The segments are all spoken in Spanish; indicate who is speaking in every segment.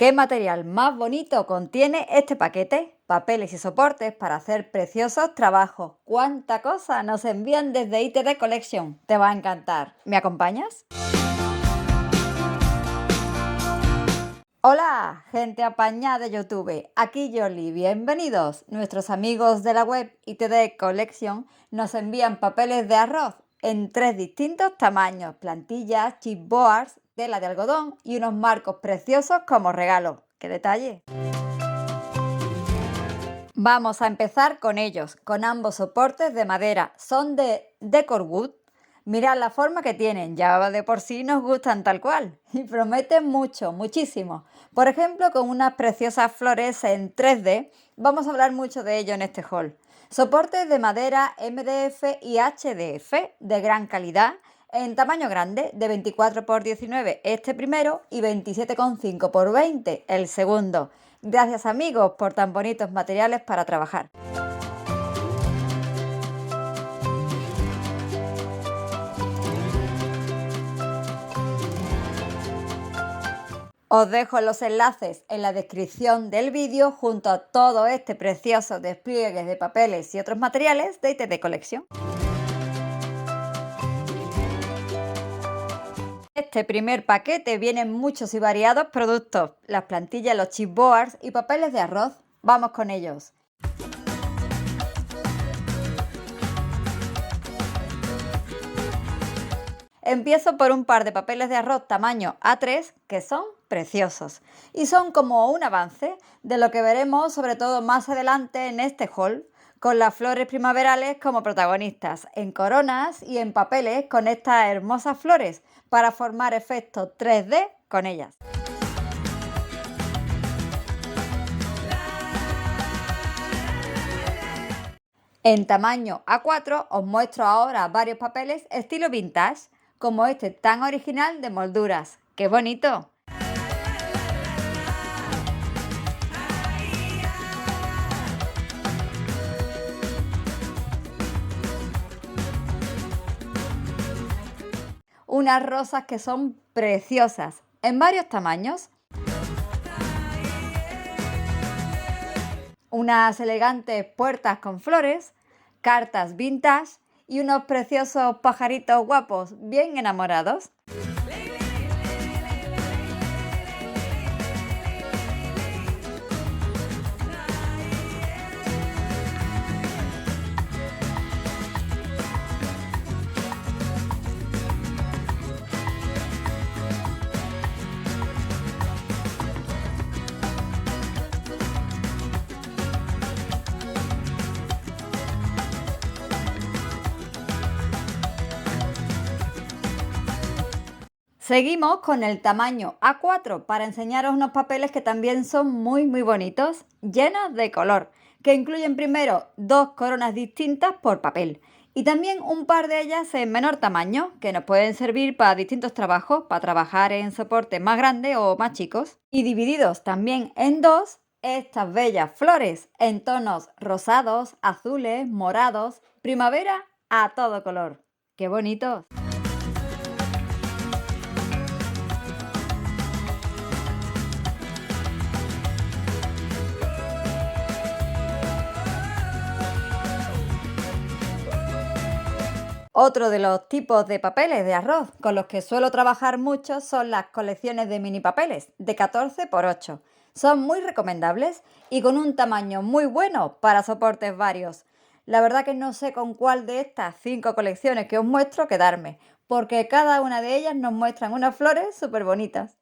Speaker 1: ¿Qué material más bonito contiene este paquete? Papeles y soportes para hacer preciosos trabajos. ¡Cuánta cosa nos envían desde ITD Collection! Te va a encantar. ¿Me acompañas? Hola, gente apañada de YouTube. Aquí Yoli. Bienvenidos. Nuestros amigos de la web ITD Collection nos envían papeles de arroz en 3 distintos tamaños: plantillas, chipboards, tela de algodón y unos marcos preciosos como regalo. ¡Qué detalle! Vamos a empezar con ellos, con ambos soportes de madera. Son de Decorwood. Mirad la forma que tienen, ya de por sí nos gustan tal cual y prometen mucho, muchísimo. Por ejemplo, con unas preciosas flores en 3D, vamos a hablar mucho de ello en este haul. Soportes de madera MDF y HDF de gran calidad, en tamaño grande, de 24 x 19 este primero y 27,5 x 20 el segundo. Gracias amigos por tan bonitos materiales para trabajar. Os dejo los enlaces en la descripción del vídeo junto a todo este precioso despliegue de papeles y otros materiales de ITD Collection. Este primer paquete vienen muchos y variados productos, las plantillas, los chipboards y papeles de arroz. Vamos con ellos. Empiezo por un par de papeles de arroz tamaño A3 que son preciosos y son como un avance de lo que veremos sobre todo más adelante en este haul, con las flores primaverales como protagonistas, en coronas y en papeles con estas hermosas flores para formar efectos 3D con ellas. En tamaño A4 os muestro ahora varios papeles estilo vintage, como este tan original de molduras. ¡Qué bonito! Unas rosas que son preciosas, en varios tamaños. Unas elegantes puertas con flores, cartas vintage y unos preciosos pajaritos guapos, bien enamorados. Seguimos con el tamaño A4 para enseñaros unos papeles que también son muy bonitos, llenos de color, que incluyen primero 2 coronas distintas por papel y también un par de ellas en menor tamaño que nos pueden servir para distintos trabajos, para trabajar en soportes más grandes o más chicos, y divididos también en dos estas bellas flores en tonos rosados, azules, morados, primavera a todo color. ¡Qué bonitos! Otro de los tipos de papeles de arroz con los que suelo trabajar mucho son las colecciones de mini papeles de 14 x 8. Son muy recomendables y con un tamaño muy bueno para soportes varios. La verdad que no sé con cuál de estas 5 colecciones que os muestro quedarme, porque cada una de ellas nos muestran unas flores súper bonitas.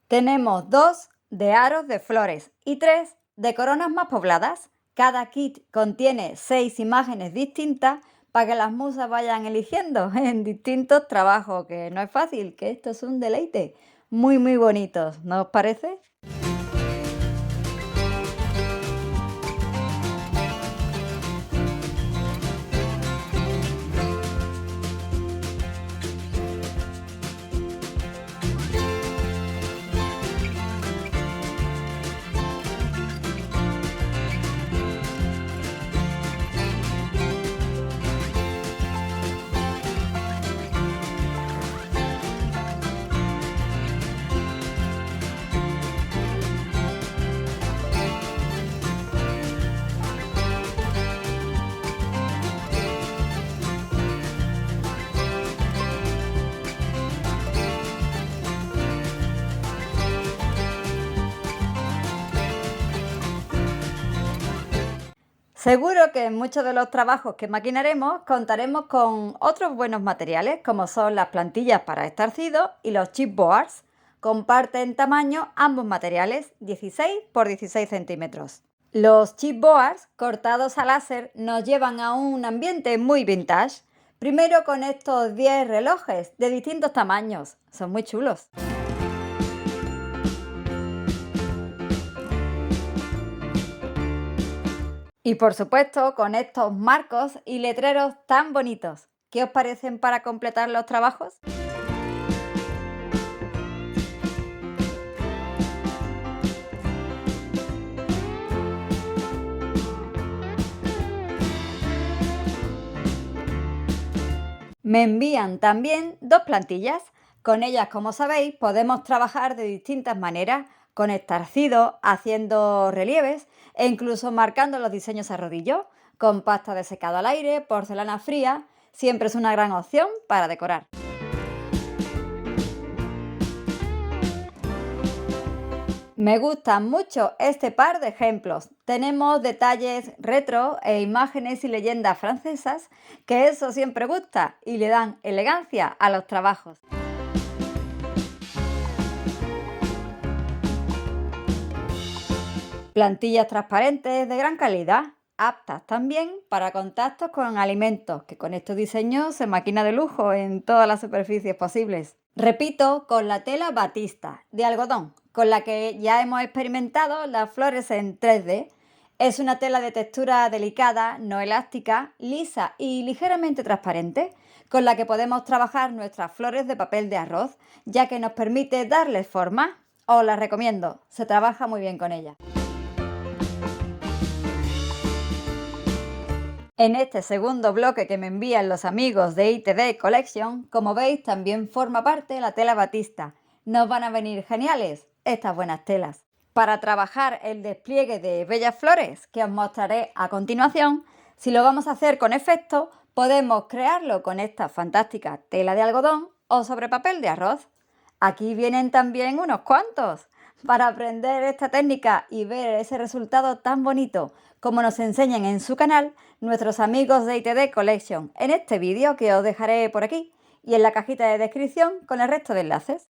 Speaker 1: Tenemos 2 de aros de flores y 3 de coronas más pobladas. Cada kit contiene 6 imágenes distintas para que las musas vayan eligiendo en distintos trabajos, que no es fácil, que esto es un deleite. Muy, muy bonitos, ¿no os parece? Seguro que en muchos de los trabajos que maquinaremos contaremos con otros buenos materiales, como son las plantillas para estarcido y los chipboards. Comparten tamaño ambos materiales, 16 por 16 centímetros. Los chipboards cortados a láser nos llevan a un ambiente muy vintage. Primero con estos 10 relojes de distintos tamaños, son muy chulos. Y por supuesto con estos marcos y letreros tan bonitos. ¿Qué os parecen para completar los trabajos? Me envían también dos plantillas. Con ellas, como sabéis, podemos trabajar de distintas maneras, con estarcido, haciendo relieves e incluso marcando los diseños a rodillo, con pasta de secado al aire, porcelana fría, siempre es una gran opción para decorar. Me gustan mucho este par de ejemplos. Tenemos detalles retro e imágenes y leyendas francesas, que eso siempre gusta y le dan elegancia a los trabajos. Plantillas transparentes de gran calidad, aptas también para contactos con alimentos, que con estos diseños se maquina de lujo en todas las superficies posibles. Repito, con la tela batista de algodón, con la que ya hemos experimentado las flores en 3D. Es una tela de textura delicada, no elástica, lisa y ligeramente transparente, con la que podemos trabajar nuestras flores de papel de arroz, ya que nos permite darles forma. Os la recomiendo, se trabaja muy bien con ella. En este segundo bloque que me envían los amigos de ITD Collection, como veis, también forma parte la tela batista. Nos van a venir geniales estas buenas telas. Para trabajar el despliegue de bellas flores que os mostraré a continuación, si lo vamos a hacer con efecto, podemos crearlo con esta fantástica tela de algodón o sobre papel de arroz. Aquí vienen también unos cuantos. Para aprender esta técnica y ver ese resultado tan bonito como nos enseñan en su canal nuestros amigos de ITD Collection, en este vídeo que os dejaré por aquí y en la cajita de descripción con el resto de enlaces.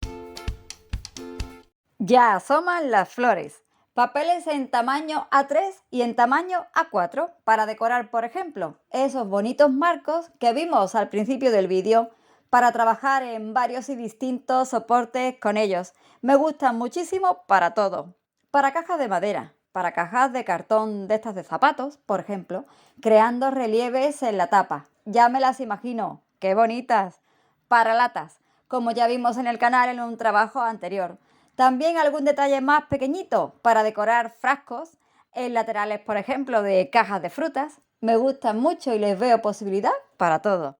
Speaker 1: Ya asoman las flores. Papeles en tamaño A3 y en tamaño A4 para decorar, por ejemplo, esos bonitos marcos que vimos al principio del vídeo, para trabajar en varios y distintos soportes con ellos. Me gustan muchísimo para todo. Para cajas de madera, para cajas de cartón de estas de zapatos, por ejemplo, creando relieves en la tapa. Ya me las imagino, ¡qué bonitas! Para latas, como ya vimos en el canal en un trabajo anterior. También algún detalle más pequeñito para decorar frascos en laterales, por ejemplo, de cajas de frutas. Me gustan mucho y les veo posibilidad para todo.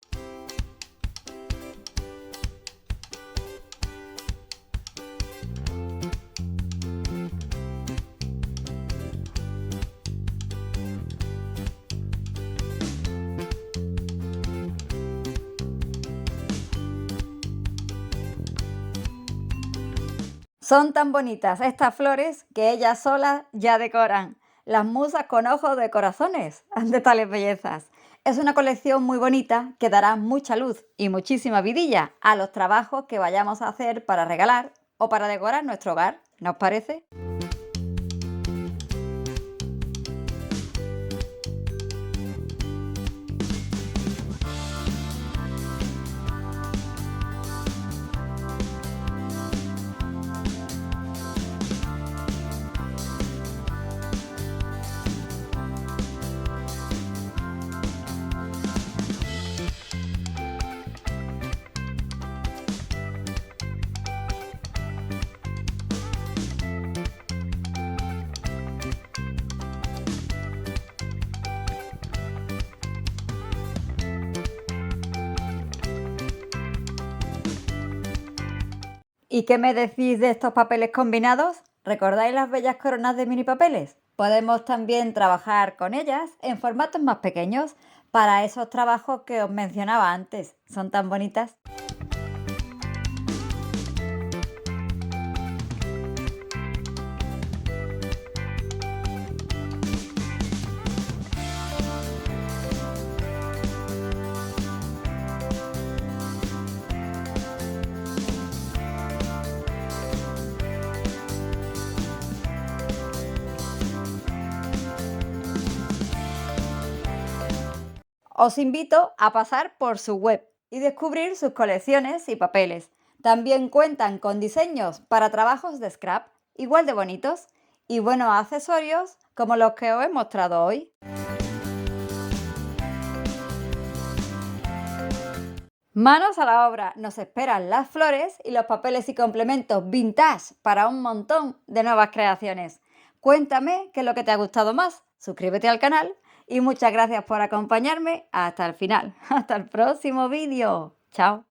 Speaker 1: Son tan bonitas estas flores que ellas solas ya decoran. Las musas con ojos de corazones ante tales bellezas. Es una colección muy bonita que dará mucha luz y muchísima vidilla a los trabajos que vayamos a hacer para regalar o para decorar nuestro hogar. ¿No os parece? ¿Y qué me decís de estos papeles combinados? ¿Recordáis las bellas coronas de mini papeles? Podemos también trabajar con ellas en formatos más pequeños para esos trabajos que os mencionaba antes. Son tan bonitas. Os invito a pasar por su web y descubrir sus colecciones y papeles. También cuentan con diseños para trabajos de scrap, igual de bonitos, y buenos accesorios como los que os he mostrado hoy. Manos a la obra, nos esperan las flores y los papeles y complementos vintage para un montón de nuevas creaciones. Cuéntame qué es lo que te ha gustado más, suscríbete al canal y muchas gracias por acompañarme hasta el final. Hasta el próximo vídeo. Chao.